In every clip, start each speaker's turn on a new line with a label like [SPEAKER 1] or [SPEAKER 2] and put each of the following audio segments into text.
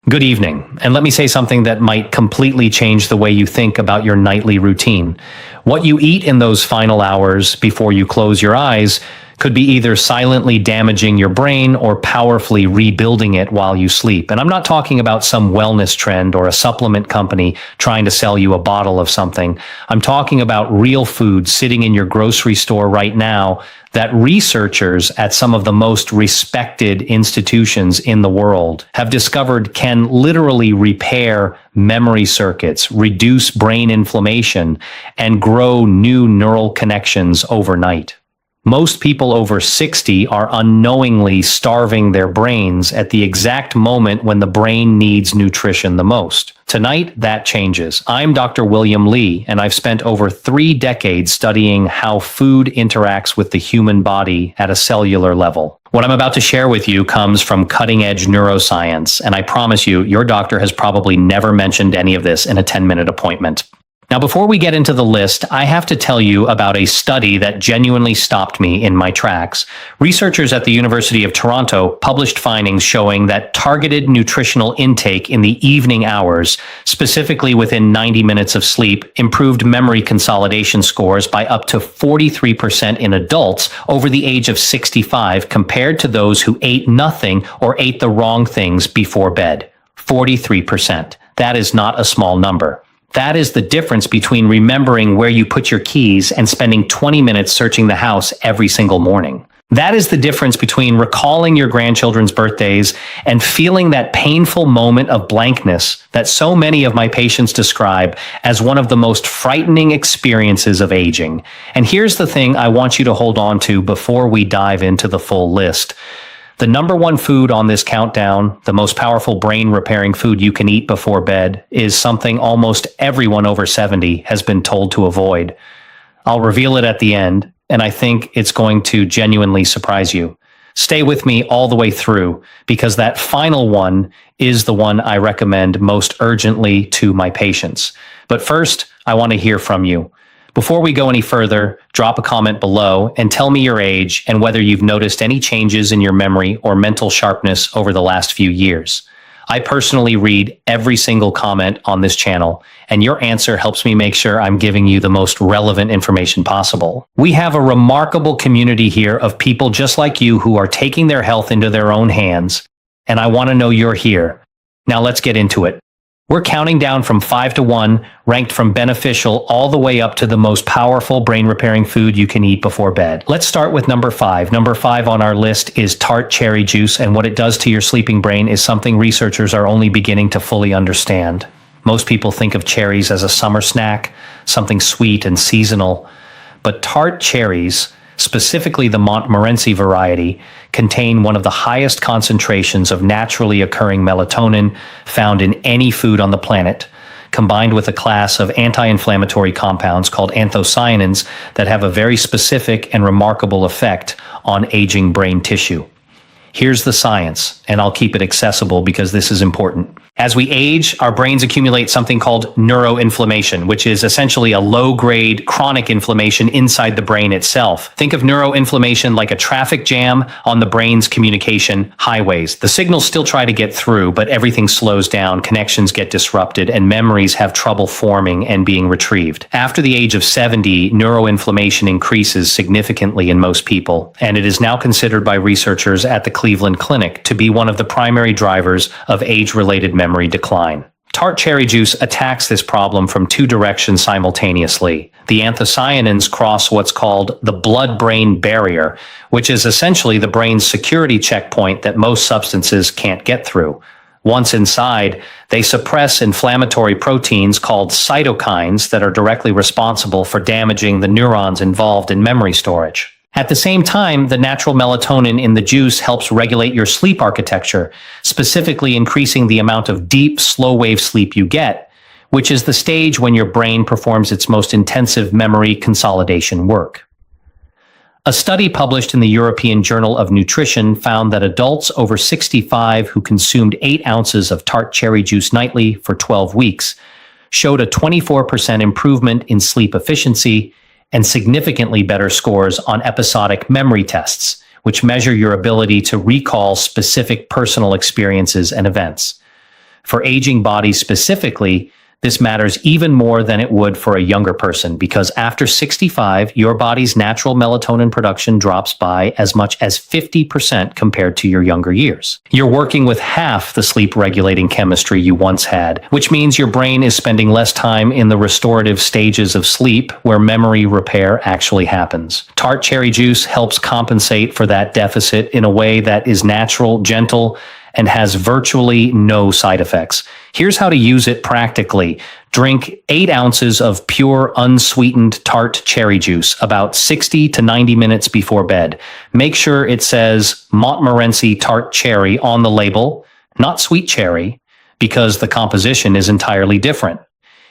[SPEAKER 1] Good evening, and let me say something that might completely change the way you think about your nightly routine. What you eat in those final hours before you close your eyes could be either silently damaging your brain or powerfully rebuilding it while you sleep. And I'm not talking about some wellness trend or a supplement company trying to sell you a bottle of something. I'm talking about real food sitting in your grocery store right now that researchers at some of the most respected institutions in the world have discovered can literally repair memory circuits, reduce brain inflammation, and grow new neural connections overnight. Most people over 60 are unknowingly starving their brains at the exact moment when the brain needs nutrition the most. Tonight, that changes. I'm Dr. William Lee, and I've spent over 3 decades studying how food interacts with the human body at a cellular level. What I'm about to share with you comes from cutting-edge neuroscience, and I promise you, your doctor has probably never mentioned any of this in a 10-minute appointment. Now, before we get into the list, I have to tell you about a study that genuinely stopped me in my tracks. Researchers at the University of Toronto published findings showing that targeted nutritional intake in the evening hours, specifically within 90 minutes of sleep, improved memory consolidation scores by up to 43% in adults over the age of 65 compared to those who ate nothing or ate the wrong things before bed. 43%. That is not a small number. That is the difference between remembering where you put your keys and spending 20 minutes searching the house every single morning. That is the difference between recalling your grandchildren's birthdays and feeling that painful moment of blankness that so many of my patients describe as one of the most frightening experiences of aging. And here's the thing I want you to hold on to before we dive into the full list. The number one food on this countdown, the most powerful brain-repairing food you can eat before bed, is something almost everyone over 70 has been told to avoid. I'll reveal it at the end, and I think it's going to genuinely surprise you. Stay with me all the way through, because that final one is the one I recommend most urgently to my patients. But first, I want to hear from you. Before we go any further, drop a comment below and tell me your age and whether you've noticed any changes in your memory or mental sharpness over the last few years. I personally read every single comment on this channel, and your answer helps me make sure I'm giving you the most relevant information possible. We have a remarkable community here of people just like you who are taking their health into their own hands, and I want to know you're here. Now let's get into it. We're counting down from 5 to 1, ranked from beneficial all the way up to the most powerful brain-repairing food you can eat before bed. Let's start with number 5. Number 5 on our list is tart cherry juice, and what it does to your sleeping brain is something researchers are only beginning to fully understand. Most people think of cherries as a summer snack, something sweet and seasonal, but tart cherries, specifically the Montmorency variety, contain one of the highest concentrations of naturally occurring melatonin found in any food on the planet, combined with a class of anti-inflammatory compounds called anthocyanins that have a very specific and remarkable effect on aging brain tissue. Here's the science, and I'll keep it accessible because this is important. As we age, our brains accumulate something called neuroinflammation, which is essentially a low-grade chronic inflammation inside the brain itself. Think of neuroinflammation like a traffic jam on the brain's communication highways. The signals still try to get through, but everything slows down, connections get disrupted, and memories have trouble forming and being retrieved. After the age of 70, neuroinflammation increases significantly in most people, and it is now considered by researchers at the Cleveland Clinic to be one of the primary drivers of age-related memory decline. Tart cherry juice attacks this problem from 2 directions simultaneously. The anthocyanins cross what's called the blood-brain barrier, which is essentially the brain's security checkpoint that most substances can't get through. Once inside, they suppress inflammatory proteins called cytokines that are directly responsible for damaging the neurons involved in memory storage. At the same time, the natural melatonin in the juice helps regulate your sleep architecture, specifically increasing the amount of deep, slow-wave sleep you get, which is the stage when your brain performs its most intensive memory consolidation work. A study published in the European Journal of Nutrition found that adults over 65 who consumed 8 ounces of tart cherry juice nightly for 12 weeks showed a 24% improvement in sleep efficiency and significantly better scores on episodic memory tests, which measure your ability to recall specific personal experiences and events. For aging bodies specifically, this matters even more than it would for a younger person because after 65, your body's natural melatonin production drops by as much as 50% compared to your younger years. You're working with half the sleep-regulating chemistry you once had, which means your brain is spending less time in the restorative stages of sleep where memory repair actually happens. Tart cherry juice helps compensate for that deficit in a way that is natural, gentle, and has virtually no side effects. Here's how to use it practically. Drink 8 ounces of pure, unsweetened tart cherry juice about 60 to 90 minutes before bed. Make sure it says Montmorency tart cherry on the label, not sweet cherry, because the composition is entirely different.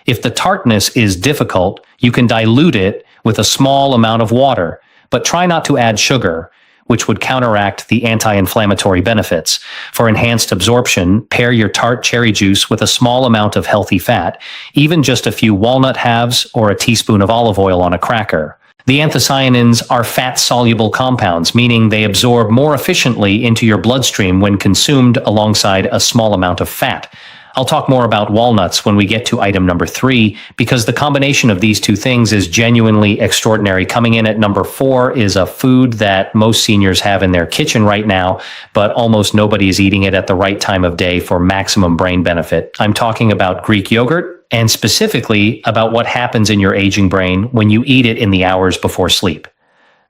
[SPEAKER 1] If the tartness is difficult, you can dilute it with a small amount of water, but try not to add sugar, which would counteract the anti-inflammatory benefits. For enhanced absorption, pair your tart cherry juice with a small amount of healthy fat, even just a few walnut halves or a teaspoon of olive oil on a cracker. The anthocyanins are fat-soluble compounds, meaning they absorb more efficiently into your bloodstream when consumed alongside a small amount of fat. I'll talk more about walnuts when we get to item number 3, because the combination of these two things is genuinely extraordinary. Coming in at number 4 is a food that most seniors have in their kitchen right now, but almost nobody is eating it at the right time of day for maximum brain benefit. I'm talking about Greek yogurt, and specifically about what happens in your aging brain when you eat it in the hours before sleep.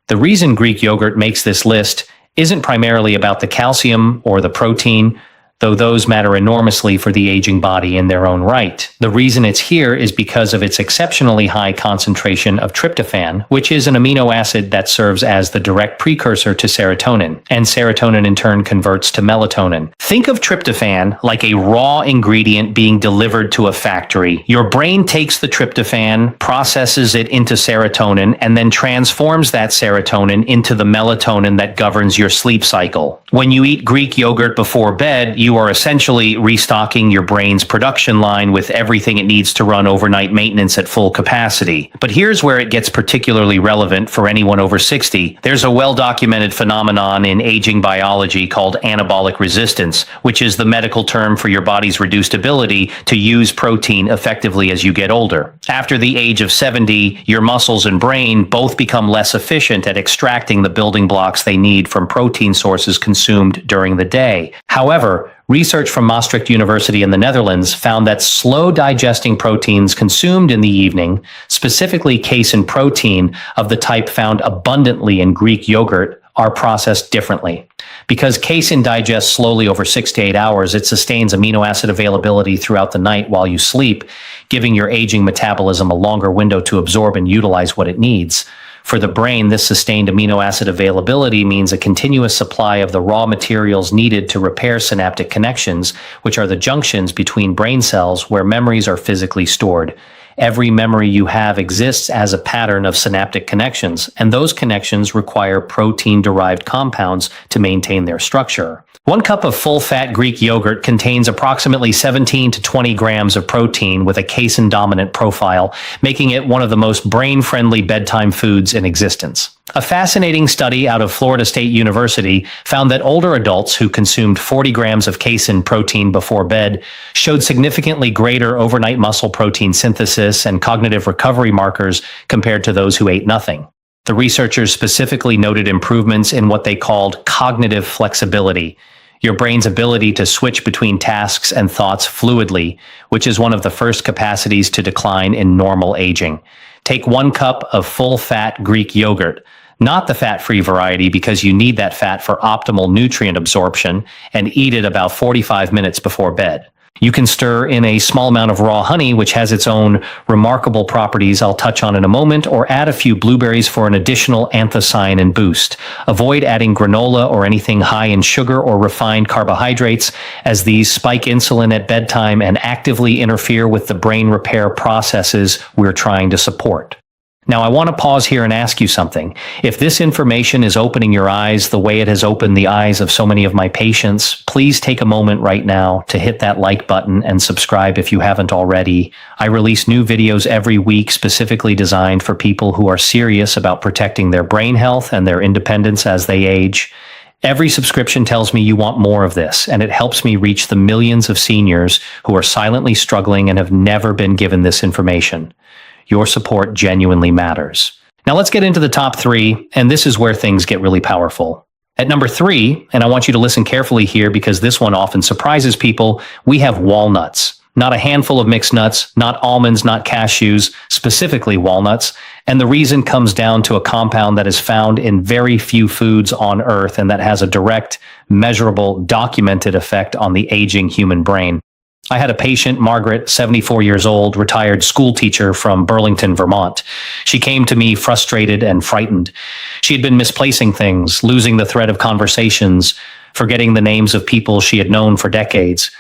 [SPEAKER 1] The reason Greek yogurt makes this list isn't primarily about the calcium or the protein, though those matter enormously for the aging body in their own right. The reason it's here is because of its exceptionally high concentration of tryptophan, which is an amino acid that serves as the direct precursor to serotonin, and serotonin in turn converts to melatonin. Think of tryptophan like a raw ingredient being delivered to a factory. Your brain takes the tryptophan, processes it into serotonin, and then transforms that serotonin into the melatonin that governs your sleep cycle. When you eat Greek yogurt before bed, you are essentially restocking your brain's production line with everything it needs to run overnight maintenance at full capacity. But here's where it gets particularly relevant for anyone over 60. There's a well-documented phenomenon in aging biology called anabolic resistance, which is the medical term for your body's reduced ability to use protein effectively as you get older. After the age of 70, your muscles and brain both become less efficient at extracting the building blocks they need from protein sources consumed during the day. However, research from Maastricht University in the Netherlands found that slow digesting proteins consumed in the evening, specifically casein protein of the type found abundantly in Greek yogurt, are processed differently. Because casein digests slowly over 6 to 8 hours, it sustains amino acid availability throughout the night while you sleep, giving your aging metabolism a longer window to absorb and utilize what it needs. For the brain, this sustained amino acid availability means a continuous supply of the raw materials needed to repair synaptic connections, which are the junctions between brain cells where memories are physically stored. Every memory you have exists as a pattern of synaptic connections, and those connections require protein-derived compounds to maintain their structure. 1 cup of full-fat Greek yogurt contains approximately 17 to 20 grams of protein with a casein-dominant profile, making it one of the most brain-friendly bedtime foods in existence. A fascinating study out of Florida State University found that older adults who consumed 40 grams of casein protein before bed showed significantly greater overnight muscle protein synthesis and cognitive recovery markers compared to those who ate nothing. The researchers specifically noted improvements in what they called cognitive flexibility, your brain's ability to switch between tasks and thoughts fluidly, which is one of the first capacities to decline in normal aging. Take 1 cup of full-fat Greek yogurt, not the fat-free variety because you need that fat for optimal nutrient absorption, and eat it about 45 minutes before bed. You can stir in a small amount of raw honey, which has its own remarkable properties I'll touch on in a moment, or add a few blueberries for an additional anthocyanin boost. Avoid adding granola or anything high in sugar or refined carbohydrates, as these spike insulin at bedtime and actively interfere with the brain repair processes we're trying to support. Now, I want to pause here and ask you something. If this information is opening your eyes the way it has opened the eyes of so many of my patients, please take a moment right now to hit that like button and subscribe if you haven't already. I release new videos every week specifically designed for people who are serious about protecting their brain health and their independence as they age. Every subscription tells me you want more of this, and it helps me reach the millions of seniors who are silently struggling and have never been given this information. Your support genuinely matters. Now let's get into the top 3, and this is where things get really powerful. At number 3, and I want you to listen carefully here because this one often surprises people, we have walnuts. Not a handful of mixed nuts, not almonds, not cashews, specifically walnuts. And the reason comes down to a compound that is found in very few foods on Earth and that has a direct, measurable, documented effect on the aging human brain. I had a patient, Margaret, 74 years old, retired school teacher from Burlington, Vermont. She came to me frustrated and frightened. She had been misplacing things, losing the thread of conversations, forgetting the names of people she had known for decades.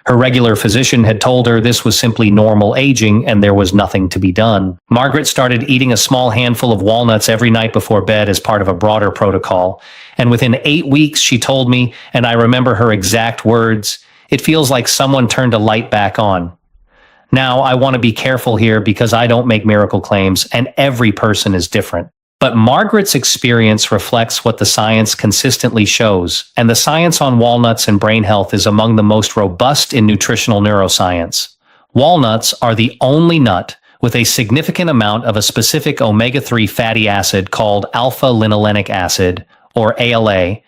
[SPEAKER 1] Her regular physician had told her this was simply normal aging and there was nothing to be done. Margaret started eating a small handful of walnuts every night before bed as part of a broader protocol. And within 8 weeks, she told me, and I remember her exact words, "It feels like someone turned a light back on." Now, I want to be careful here because I don't make miracle claims and every person is different. But Margaret's experience reflects what the science consistently shows, and the science on walnuts and brain health is among the most robust in nutritional neuroscience. Walnuts are the only nut with a significant amount of a specific omega-3 fatty acid called alpha-linolenic acid, or ALA,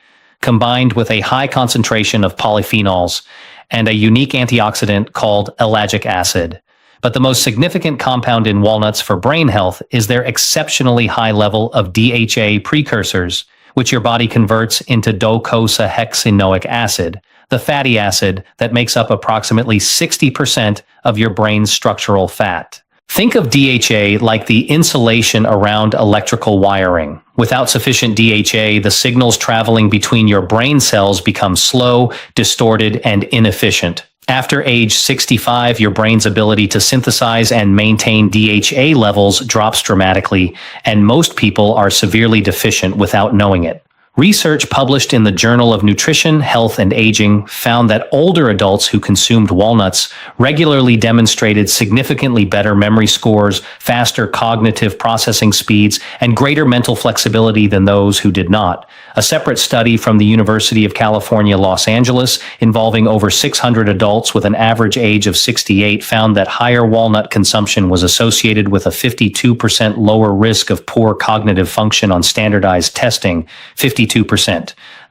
[SPEAKER 1] combined with a high concentration of polyphenols and a unique antioxidant called ellagic acid. But the most significant compound in walnuts for brain health is their exceptionally high level of DHA precursors, which your body converts into docosahexaenoic acid, the fatty acid that makes up approximately 60% of your brain's structural fat. Think of DHA like the insulation around electrical wiring. Without sufficient DHA, the signals traveling between your brain cells become slow, distorted, and inefficient. After age 65, your brain's ability to synthesize and maintain DHA levels drops dramatically, and most people are severely deficient without knowing it. Research published in the Journal of Nutrition, Health, and Aging found that older adults who consumed walnuts regularly demonstrated significantly better memory scores, faster cognitive processing speeds, and greater mental flexibility than those who did not. A separate study from the University of California, Los Angeles, involving over 600 adults with an average age of 68, found that higher walnut consumption was associated with a 52% lower risk of poor cognitive function on standardized testing, 52%.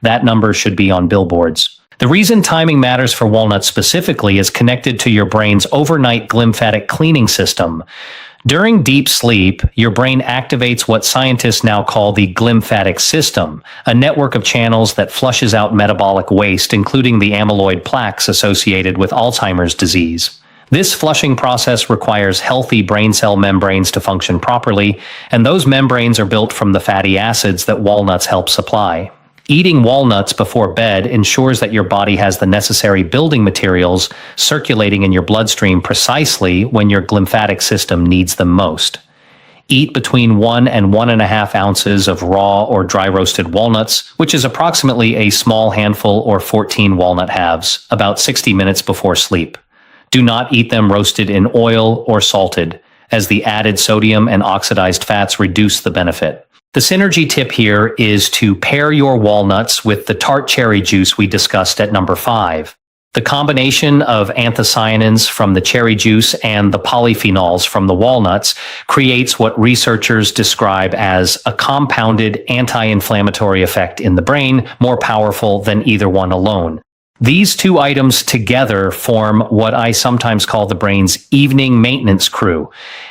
[SPEAKER 1] That number should be on billboards. The reason timing matters for walnuts specifically is connected to your brain's overnight glymphatic cleaning system. During deep sleep, your brain activates what scientists now call the glymphatic system, a network of channels that flushes out metabolic waste, including the amyloid plaques associated with Alzheimer's disease. This flushing process requires healthy brain cell membranes to function properly, and those membranes are built from the fatty acids that walnuts help supply. Eating walnuts before bed ensures that your body has the necessary building materials circulating in your bloodstream precisely when your glymphatic system needs them most. Eat between 1 and 1.5 ounces of raw or dry roasted walnuts, which is approximately a small handful or 14 walnut halves, about 60 minutes before sleep. Do not eat them roasted in oil or salted, as the added sodium and oxidized fats reduce the benefit. The synergy tip here is to pair your walnuts with the tart cherry juice we discussed at number 5. The combination of anthocyanins from the cherry juice and the polyphenols from the walnuts creates what researchers describe as a compounded anti-inflammatory effect in the brain, more powerful than either one alone. These two items together form what I sometimes call the brain's evening maintenance crew,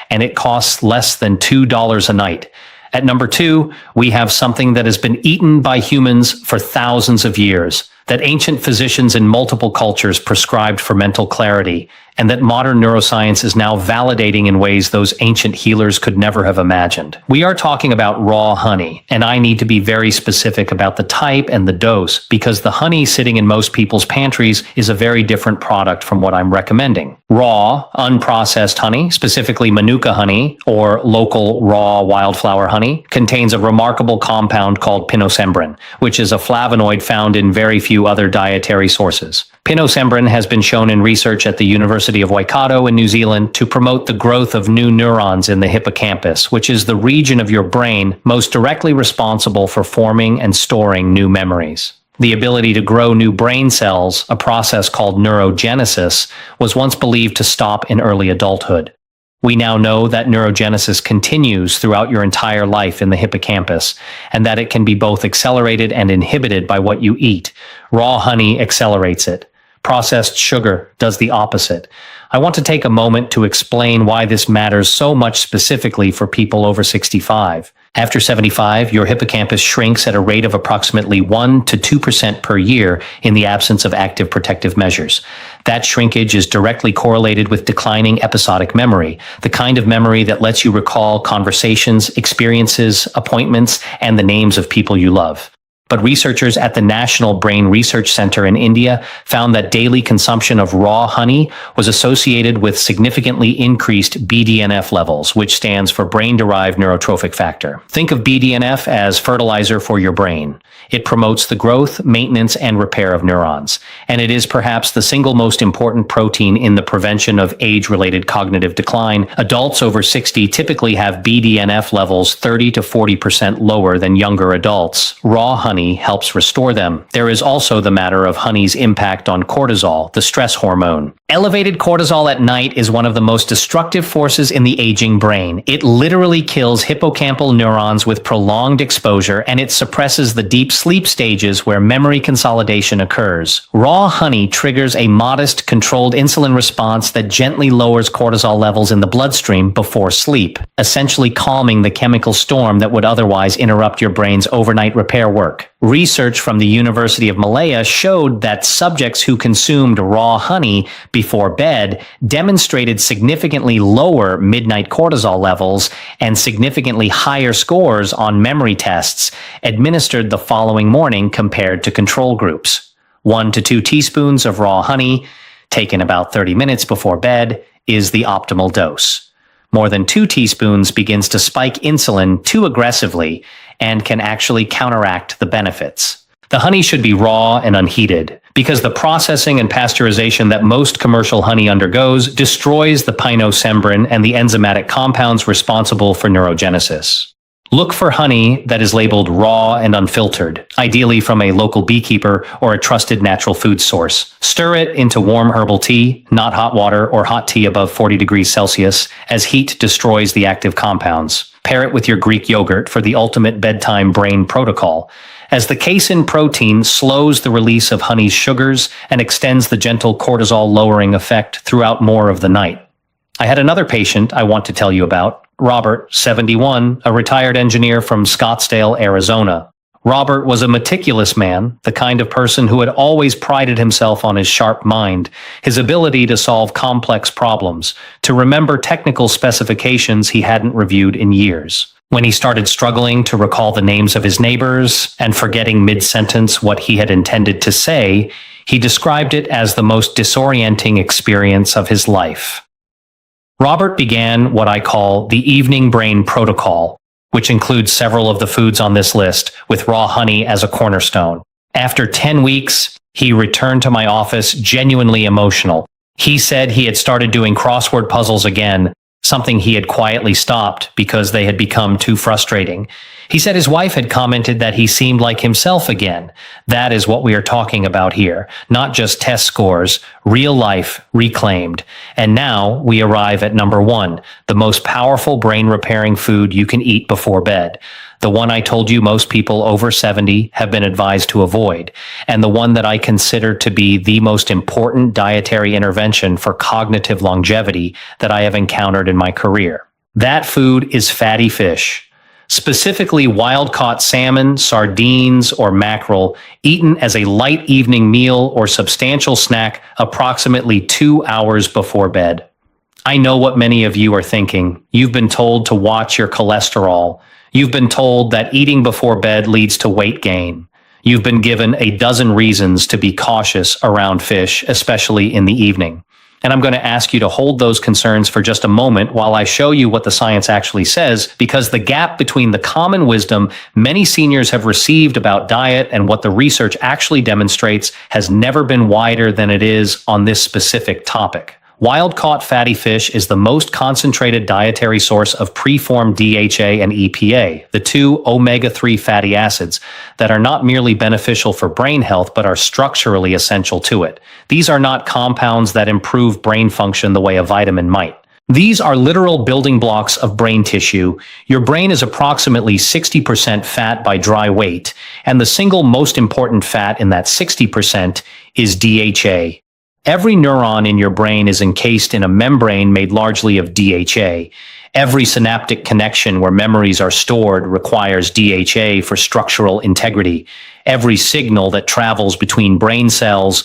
[SPEAKER 1] and it costs less than $2 a night. At number 2, we have something that has been eaten by humans for thousands of years, that ancient physicians in multiple cultures prescribed for mental clarity, and that modern neuroscience is now validating in ways those ancient healers could never have imagined. We are talking about raw honey, and I need to be very specific about the type and the dose, because the honey sitting in most people's pantries is a very different product from what I'm recommending. Raw, unprocessed honey, specifically Manuka honey, or local raw wildflower honey, contains a remarkable compound called pinosembrin, which is a flavonoid found in very few other dietary sources. Pinosembrin has been shown in research at the University of Waikato in New Zealand to promote the growth of new neurons in the hippocampus, which is the region of your brain most directly responsible for forming and storing new memories. The ability to grow new brain cells, a process called neurogenesis, was once believed to stop in early adulthood. We now know that neurogenesis continues throughout your entire life in the hippocampus, and that it can be both accelerated and inhibited by what you eat. Raw honey accelerates it. Processed sugar does the opposite. I want to take a moment to explain why this matters so much specifically for people over 65. After 75, your hippocampus shrinks at a rate of approximately 1 to 2% per year in the absence of active protective measures. That shrinkage is directly correlated with declining episodic memory, the kind of memory that lets you recall conversations, experiences, appointments, and the names of people you love. But researchers at the National Brain Research Center in India found that daily consumption of raw honey was associated with significantly increased BDNF levels, which stands for brain-derived neurotrophic factor. Think of BDNF as fertilizer for your brain. It promotes the growth, maintenance, and repair of neurons, and it is perhaps the single most important protein in the prevention of age-related cognitive decline. Adults over 60 typically have BDNF levels 30 to 40% lower than younger adults. Raw honey helps restore them. There is also the matter of honey's impact on cortisol, the stress hormone. Elevated cortisol at night is one of the most destructive forces in the aging brain. It literally kills hippocampal neurons with prolonged exposure, and it suppresses the deep sleep stages where memory consolidation occurs. Raw honey triggers a modest, controlled insulin response that gently lowers cortisol levels in the bloodstream before sleep, essentially calming the chemical storm that would otherwise interrupt your brain's overnight repair work. Research from the University of Malaya showed that subjects who consumed raw honey before bed demonstrated significantly lower midnight cortisol levels and significantly higher scores on memory tests administered the following morning compared to control groups. 1 to 2 teaspoons of raw honey, taken about 30 minutes before bed, is the optimal dose. More than 2 teaspoons begins to spike insulin too aggressively and can actually counteract the benefits. The honey should be raw and unheated, because the processing and pasteurization that most commercial honey undergoes destroys the pinosembrin and the enzymatic compounds responsible for neurogenesis. Look for honey that is labeled raw and unfiltered, ideally from a local beekeeper or a trusted natural food source. Stir it into warm herbal tea, not hot water or hot tea above 40 degrees Celsius, as heat destroys the active compounds. Pair it with your Greek yogurt for the ultimate bedtime brain protocol, as the casein protein slows the release of honey's sugars and extends the gentle cortisol-lowering effect throughout more of the night. I had another patient I want to tell you about, Robert, 71, a retired engineer from Scottsdale, Arizona. Robert was a meticulous man, the kind of person who had always prided himself on his sharp mind, his ability to solve complex problems, to remember technical specifications he hadn't reviewed in years. When he started struggling to recall the names of his neighbors and forgetting mid-sentence what he had intended to say, he described it as the most disorienting experience of his life. Robert began what I call the evening brain protocol, which includes several of the foods on this list, with raw honey as a cornerstone. After 10 weeks, he returned to my office genuinely emotional. He said he had started doing crossword puzzles again, something he had quietly stopped because they had become too frustrating. He said his wife had commented that he seemed like himself again. That is what we are talking about here, not just test scores, real life reclaimed. And now we arrive at number 1, the most powerful brain repairing food you can eat before bed. The one I told you most people over 70 have been advised to avoid, and the one that I consider to be the most important dietary intervention for cognitive longevity that I have encountered in my career. That food is fatty fish. Specifically wild-caught salmon, sardines, or mackerel, eaten as a light evening meal or substantial snack approximately 2 hours before bed. I know what many of you are thinking. You've been told to watch your cholesterol. You've been told that eating before bed leads to weight gain. You've been given a dozen reasons to be cautious around fish, especially in the evening. And I'm going to ask you to hold those concerns for just a moment while I show you what the science actually says, because the gap between the common wisdom many seniors have received about diet and what the research actually demonstrates has never been wider than it is on this specific topic. Wild-caught fatty fish is the most concentrated dietary source of preformed DHA and EPA, the two omega-3 fatty acids that are not merely beneficial for brain health but are structurally essential to it. These are not compounds that improve brain function the way a vitamin might. These are literal building blocks of brain tissue. Your brain is approximately 60% fat by dry weight, and the single most important fat in that 60% is DHA. Every neuron in your brain is encased in a membrane made largely of DHA. Every synaptic connection where memories are stored requires DHA for structural integrity. Every signal that travels between brain cells,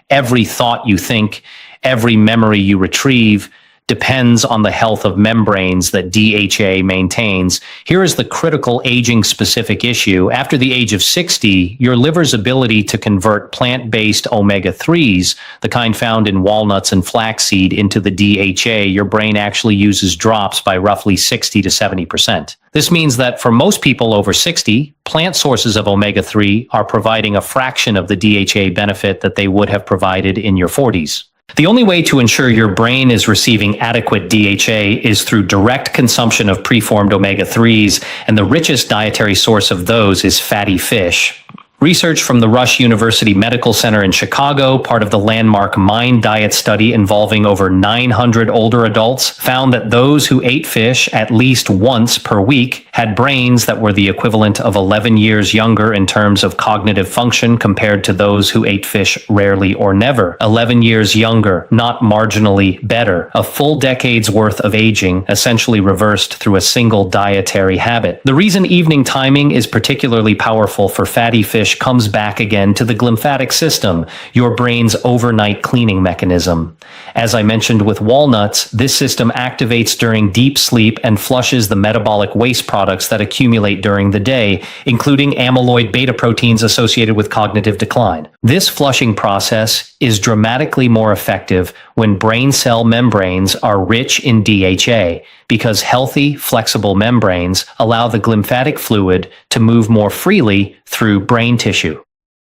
[SPEAKER 1] every thought you think, every memory you retrieve, depends on the health of membranes that DHA maintains. Here is the critical aging-specific issue. After the age of 60, your liver's ability to convert plant-based omega-3s, the kind found in walnuts and flaxseed, into the DHA your brain actually uses drops by roughly 60 to 70%. This means that for most people over 60, plant sources of omega-3 are providing a fraction of the DHA benefit that they would have provided in your 40s. The only way to ensure your brain is receiving adequate DHA is through direct consumption of preformed omega-3s, and the richest dietary source of those is fatty fish. Research from the Rush University Medical Center in Chicago, part of the landmark Mind Diet study involving over 900 older adults, found that those who ate fish at least once per week had brains that were the equivalent of 11 years younger in terms of cognitive function compared to those who ate fish rarely or never. 11 years younger, not marginally better. A full decade's worth of aging, essentially reversed through a single dietary habit. The reason evening timing is particularly powerful for fatty fish comes back again to the glymphatic system, your brain's overnight cleaning mechanism. As I mentioned with walnuts, this system activates during deep sleep and flushes the metabolic waste products that accumulate during the day, including amyloid beta proteins associated with cognitive decline. This flushing process is dramatically more effective when brain cell membranes are rich in DHA, because healthy, flexible membranes allow the glymphatic fluid to move more freely through brain tissue.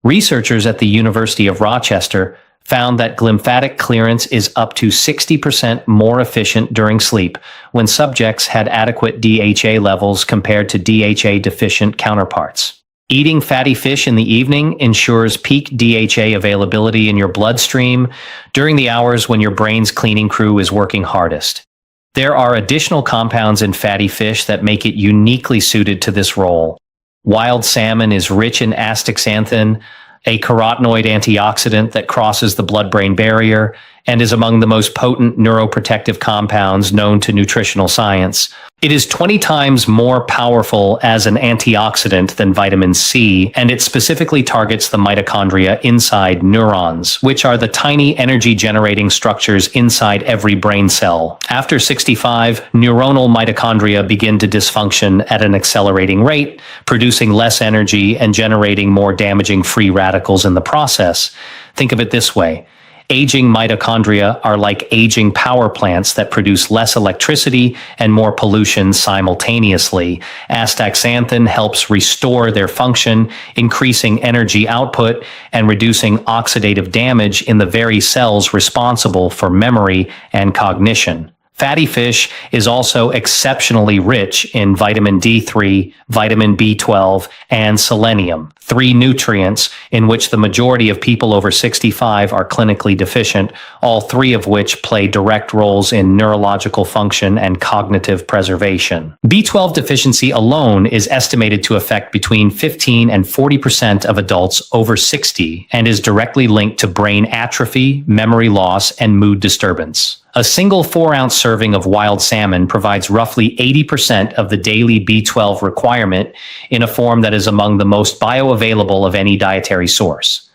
[SPEAKER 1] Researchers at the University of Rochester found that glymphatic clearance is up to 60% more efficient during sleep when subjects had adequate DHA levels compared to DHA-deficient counterparts. Eating fatty fish in the evening ensures peak DHA availability in your bloodstream during the hours when your brain's cleaning crew is working hardest. There are additional compounds in fatty fish that make it uniquely suited to this role. Wild salmon is rich in astaxanthin, a carotenoid antioxidant that crosses the blood-brain barrier and is among the most potent neuroprotective compounds known to nutritional science. It is 20 times more powerful as an antioxidant than vitamin C, and it specifically targets the mitochondria inside neurons, which are the tiny energy-generating structures inside every brain cell. After 65, neuronal mitochondria begin to dysfunction at an accelerating rate, producing less energy and generating more damaging free radicals in the process. Think of it this way. Aging mitochondria are like aging power plants that produce less electricity and more pollution simultaneously. Astaxanthin helps restore their function, increasing energy output and reducing oxidative damage in the very cells responsible for memory and cognition. Fatty fish is also exceptionally rich in vitamin D3, vitamin B12, and selenium, 3 nutrients in which the majority of people over 65 are clinically deficient, all 3 of which play direct roles in neurological function and cognitive preservation. B12 deficiency alone is estimated to affect between 15 and 40% of adults over 60 and is directly linked to brain atrophy, memory loss, and mood disturbance. A single 4-ounce serving of wild salmon provides roughly 80% of the daily B12 requirement in a form that is among the most bioavailable of any dietary source.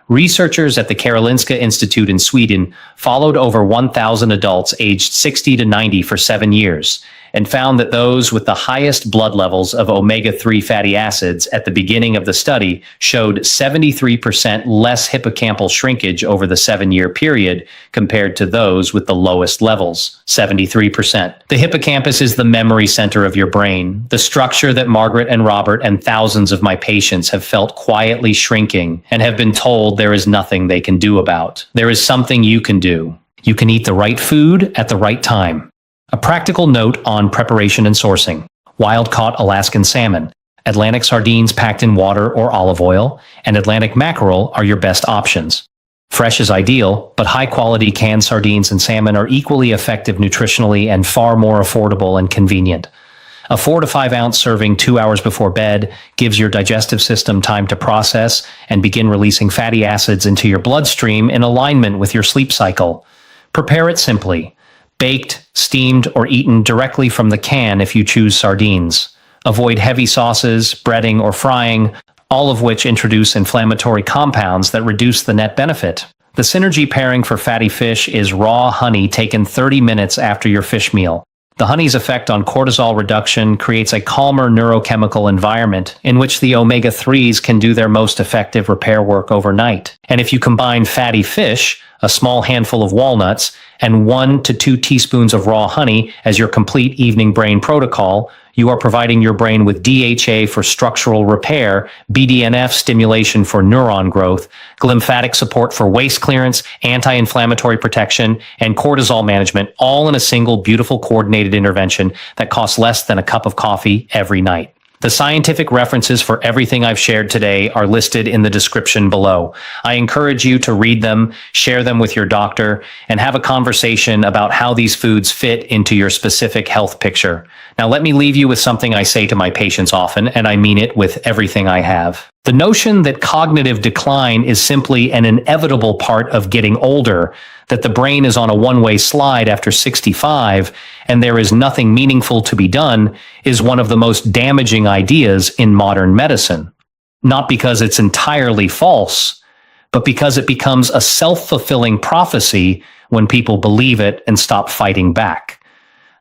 [SPEAKER 1] Researchers at the Karolinska Institute in Sweden followed over 1,000 adults aged 60 to 90 for 7 years and found that those with the highest blood levels of omega-3 fatty acids at the beginning of the study showed 73% less hippocampal shrinkage over the 7-year period compared to those with the lowest levels, 73%. The hippocampus is the memory center of your brain, the structure that Margaret and Robert and thousands of my patients have felt quietly shrinking and have been told there is nothing they can do about. There is something you can do. You can eat the right food at the right time. A practical note on preparation and sourcing. Wild-caught Alaskan salmon, Atlantic sardines packed in water or olive oil, and Atlantic mackerel are your best options. Fresh is ideal, but high-quality canned sardines and salmon are equally effective nutritionally and far more affordable and convenient. A 4 to 5 ounce serving 2 hours before bed gives your digestive system time to process and begin releasing fatty acids into your bloodstream in alignment with your sleep cycle. Prepare it simply. Baked, steamed, or eaten directly from the can if you choose sardines. Avoid heavy sauces, breading, or frying, all of which introduce inflammatory compounds that reduce the net benefit. The synergy pairing for fatty fish is raw honey taken 30 minutes after your fish meal. The honey's effect on cortisol reduction creates a calmer neurochemical environment in which the omega-3s can do their most effective repair work overnight. And if you combine fatty fish, a small handful of walnuts, and 1 to 2 teaspoons of raw honey as your complete evening brain protocol, you are providing your brain with DHA for structural repair, BDNF stimulation for neuron growth, glymphatic support for waste clearance, anti-inflammatory protection, and cortisol management, all in a single beautiful coordinated intervention that costs less than a cup of coffee every night. The scientific references for everything I've shared today are listed in the description below. I encourage you to read them, share them with your doctor, and have a conversation about how these foods fit into your specific health picture. Now, let me leave you with something I say to my patients often, and I mean it with everything I have. The notion that cognitive decline is simply an inevitable part of getting older, that the brain is on a one-way slide after 65, and there is nothing meaningful to be done, is one of the most damaging ideas in modern medicine. Not because it's entirely false, but because it becomes a self-fulfilling prophecy when people believe it and stop fighting back.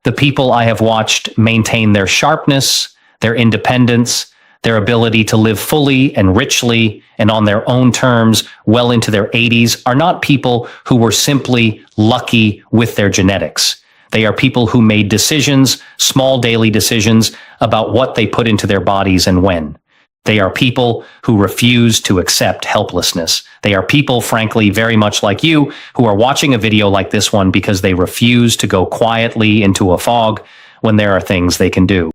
[SPEAKER 1] The people I have watched maintain their sharpness, their independence, their ability to live fully and richly and on their own terms well into their 80s are not people who were simply lucky with their genetics. They are people who made decisions, small daily decisions, about what they put into their bodies and when. They are people who refuse to accept helplessness. They are people, frankly, very much like you, who are watching a video like this one because they refuse to go quietly into a fog when there are things they can do.